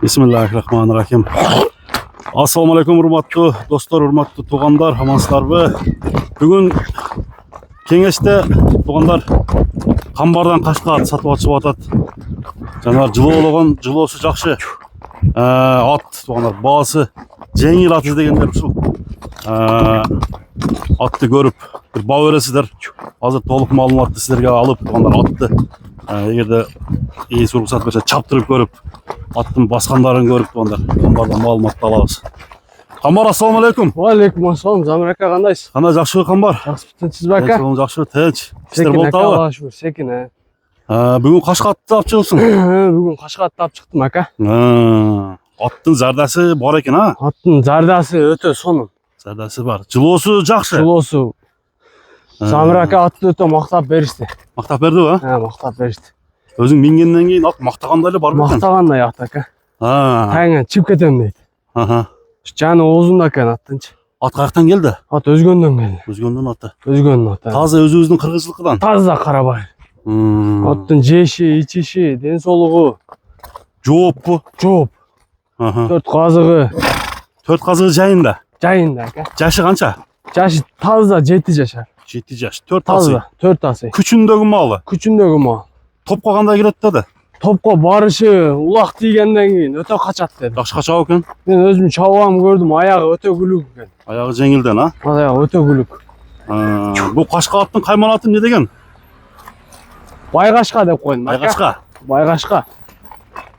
Bismillahirrahmanirrahim. Assalamu alaikum hurmatlı dostlar, hurmatlı tuğanlar, amansızlar. Bugün kengеште tuğanlar kambardan kaçka satып atışıp atat. Жанар жылы болгон, жылоосу жакшы. Ат туғандар, баасы жеңил ат издегендер ушул. Атты көрүп бир баа бересиздер. Азыр толук маалыматты силерге алып туғандар атты. Эгерде ээси уруксат берсе чаптырып көрүп, аттын баскандарын көрүп туғандар, камбардан маалыматты алабыз. Камбар, ассаламу алейкум. Алейкум ассалам. Замир ака кандайсыз? Кандай, жакшыбы камбар? Жакшы, тынчсызбы ака? Жакшы, тынч. Иштер болуп атабы? Секин, Бүгүн кашка атты алып чыгыпсың? Бүгүн кашка атты алып чыктым ака. Аттын зардасы бар экен, а? Аттын зардасы өтө сонун. Зардасы бар. Жылоосу жакшы. Жылоосу. Замир ака атты өтө мактап беришти. Мактап бердиби? Мактап беришти. Өзүң мингенден кийин ат мактагандай эле бар бекен? Мактагандай ат ака. Таңа чыгып кетем дейт. Жаны оозунда экен аттынчы. Ат каяктан келди? Ат Өзгөндөн келди. Өзгөндөн аты. Өзгөндөн аты. Таза өзүбүздүн кыргызчылыкдан. Таза карабай. Аттын жеши, ичиши, ден соолугу жооппу? Жооп. 4 казыгы. 4 казыгы жайында? Жайында ака. Жашы канча? Жашы таза 7 жашар. 7 жаш. 4 асы. Таза 4 асы. Күчүндөгү малы? Күчүндөгү мал. Топко кандай кирет деди? Топко барышы улак тийгенден кийин өтө качат деди. Жакшы качабы экен? Мен өзүм чабам көрдүм, аягы өтө күлүк экен. Аягы жеңилден, а? Аягы өтө күлүк. Бул кашка аттын кайман аты эмне деген? Байгашка деп койдум. Байгашка. Байгашка.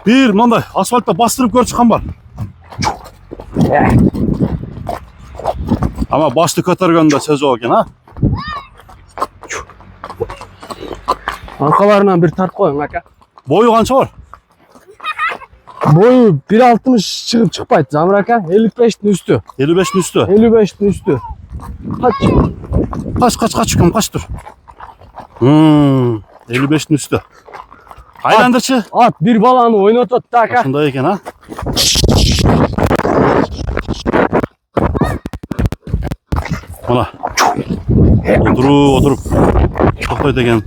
Бир мындай асфальтта бастырып көрчү камбар. Ама башты көтөргөндө сөз жок экен, а? Аркаларынан бир тартып коюң ака. Бою канча бар? Бою 1.60 чыгып чыкпайт, Замир ака. 55'tin üstü. 55'tin üstü. 55'tin üstü. Kaç dur. 55'tin üstü. Aylandırçı. At bir balanı oynatot da aka. Aslında eken, ha? Mana. Oturup. Toktay degen.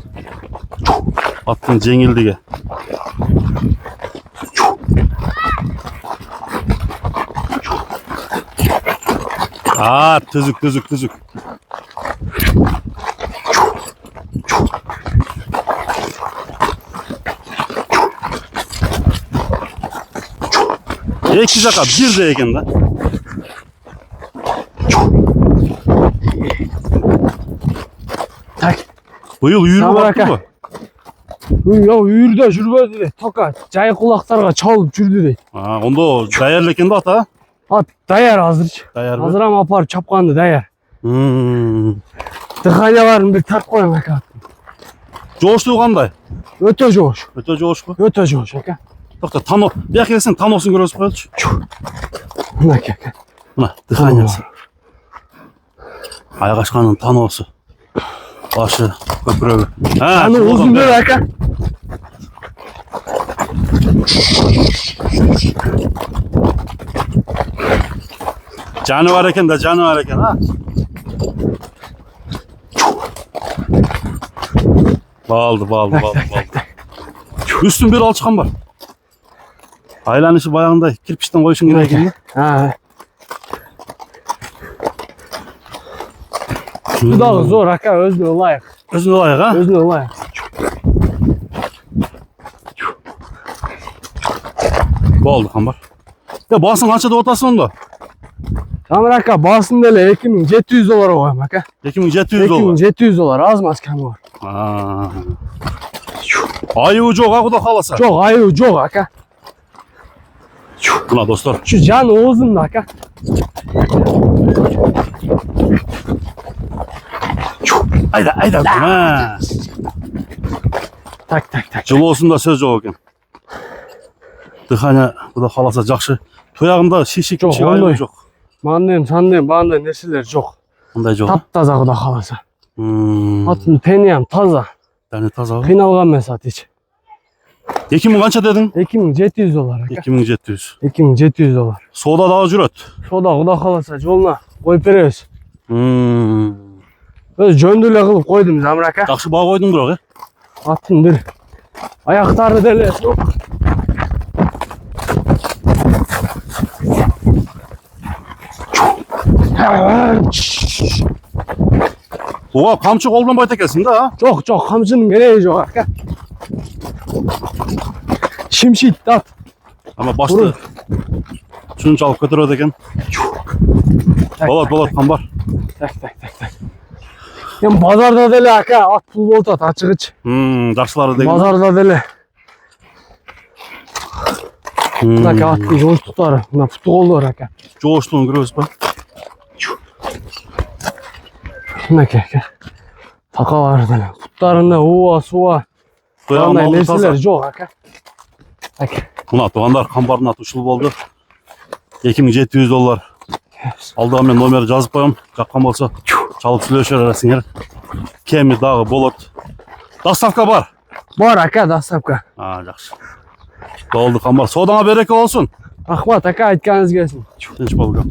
Attın jеңилдиги. Tüzük. Ekiz aka bir de eken da. Tak. Bu yıl uyur mu baktı mı? Ya uyurda жүрбөдү дейт. Тока жай кулактарга чалып жүрдү дейт. Onda dayar eken de ata. At даяр азырчы. Азыр ам апарып чапканды даяр. Дыханияларын бир тартып коюң ака. Жоштугу кандай? Өтө жоош. Өтө жоошпу? Өтө жоош ака. Токто тано. Бияк келсең таносун көрөсүп коелучу. Мына ака. Мына дыханиясы. Айгашканын таносу. Başı, köprü. Hani uzun böyle aka. Canı var eken, ha? Baldı. Üstün bir al çıkan var. Aylanışı bayağında kirpiçten koyuşun gereken. Dudağı zor aka, özüne layık. Özüne layık, ha? Özüne layık. Oldu kambar. Ya basın kaçta da otasın onda? Zamir aka basın dele $2700 koyayım aka. $2700? $2700 az mı kemi var? Ayığı çok ha, bu da kalasa. Çok ayığı çok aka. Buna dostlar. Şu can oğuzunda aka. Ayda. Tak. Жылы olsun da söz yok eken. Dıhanya bu da kalasa jakşı. Toyağında şişik ayığı yok. Mandayım, bağındayım nesiler çok. Onday yok. Taptaza kuda kalasa. Atın peniyem taza. Yani taza. Kıynalgan mesat hiç. Ekimin kança dedin? $2700 aka. 2700. $2700. Soda daha jüret. Soda kuda kalasa joluna koyup berебиз. Öz жөндү эле кылып койдум Замир ака. Жакшы баа койдуң бирок, Аттын бир аяктары деле Oha kamçı kollanmaydı ekesin da. Çok kamçının gereği yok aka. Şimşit at. Ama başta Vurun. şunçalık götürüyordu eken. Bolat kambar. Tak. Yani pazarda dele aka at pul bolat açık iç. Жақсылары деген. Pazarda dele. Aka attın joş tutarı. Buna putu olur aka. Жоғыштың көресіз ба? Aka. Taka var dele. Putlarında uva suva. Тояғын алды Nerseler таза. yok aka. Aka. Мына туғандар қамбардың аты ұшыл болды. $2700. Алдыға мен номер жазып қоямын. Жаққан болса çalып сөйлесер арасыңдар. Кеми дағы болады. Доставка бар. Бар aka доставка. Жақсы. Болды қамбар. Содаңа береке болсын. Ахмат aka айтқаныңыз келсін. Tinch bo'lgan.